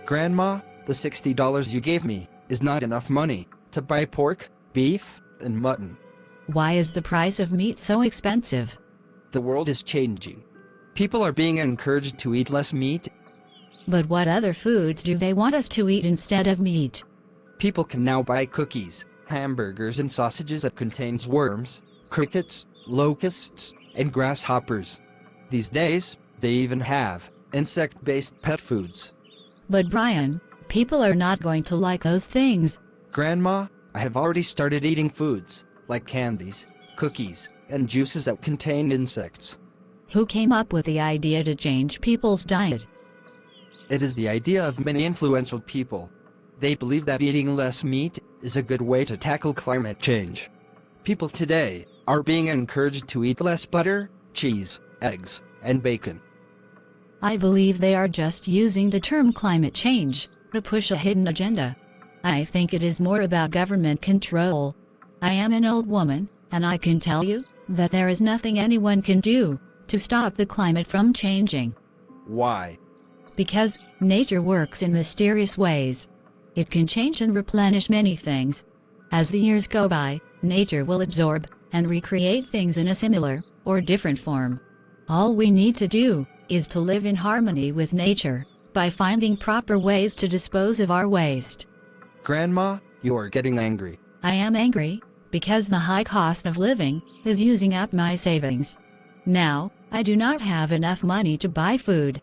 Grandma, the $60 you gave me is not enough money to buy pork, beef, and mutton. Why is the price of meat so expensive? The world is changing. People are being encouraged to eat less meat. But what other foods do they want us to eat instead of meat? People can now buy cookies, hamburgers, and sausages that contains worms, crickets, locusts, and grasshoppers. These days, they even have insect-based pet foods. But Brian, people are not going to like those things. Grandma, I have already started eating foods, like candies, cookies, and juices that contain insects. Who came up with the idea to change people's diet? It is the idea of many influential people. They believe that eating less meat is a good way to tackle climate change. People today are being encouraged to eat less butter, cheese, eggs, and bacon. I believe they are just using the term climate change to push a hidden agenda. I think it is more about government control. I am an old woman, and I can tell you that there is nothing anyone can do to stop the climate from changing. Why? Because nature works in mysterious ways. It can change and replenish many things. As the years go by, nature will absorb and recreate things in a similar or different form. All we need to do is to live in harmony with nature by finding proper ways to dispose of our waste. Grandma, you are getting angry. I am angry because the high cost of living is using up my savings. Now, I do not have enough money to buy food.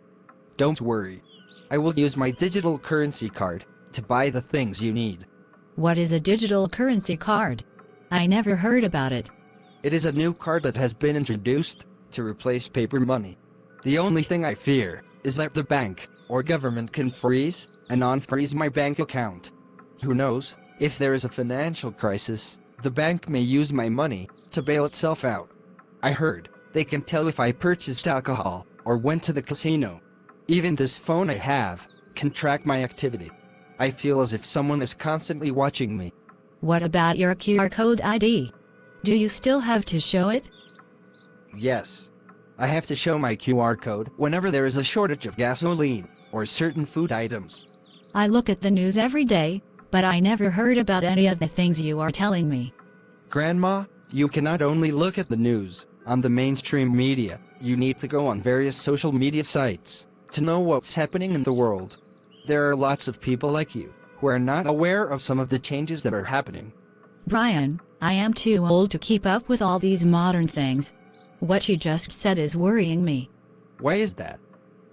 Don't worry. I will use my digital currency card to buy the things you need. What is a digital currency card? I never heard about it. It is a new card that has been introduced to replace paper money. The only thing I fear is that the bank or government can freeze and unfreeze my bank account. Who knows, if there is a financial crisis, the bank may use my money to bail itself out. I heard they can tell if I purchased alcohol or went to the casino. Even this phone I have can track my activity. I feel as if someone is constantly watching me. What about your QR code ID? Do you still have to show it? Yes. I have to show my QR code whenever there is a shortage of gasoline or certain food items. I look at the news every day, but I never heard about any of the things you are telling me. Grandma, you cannot only look at the news on the mainstream media. You need to go on various social media sites to know what's happening in the world. There are lots of people like you who are not aware of some of the changes that are happening. Brian, I am too old to keep up with all these modern things. What you just said is worrying me. Why is that?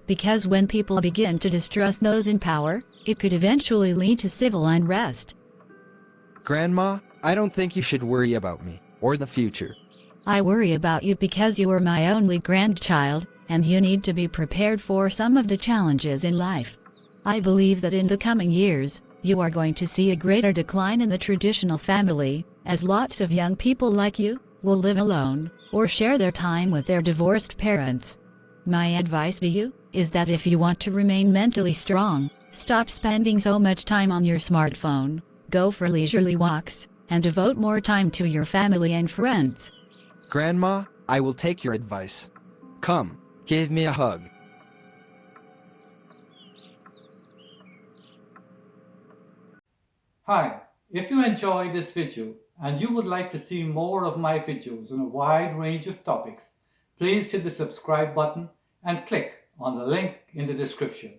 Because when people begin to distrust those in power, it could eventually lead to civil unrest. Grandma, I don't think you should worry about me or the future. I worry about you because you are my only grandchild, and you need to be prepared for some of the challenges in life. I believe that in the coming years, you are going to see a greater decline in the traditional family, as lots of young people like you will live alone or share their time with their divorced parents. My advice to you is that if you want to remain mentally strong, stop spending so much time on your smartphone, go for leisurely walks, and devote more time to your family and friends. Grandma, I will take your advice. Come, give me a hug. Hi, if you enjoyed this video and you would like to see more of my videos on a wide range of topics, please hit the subscribe button and click on the link in the description.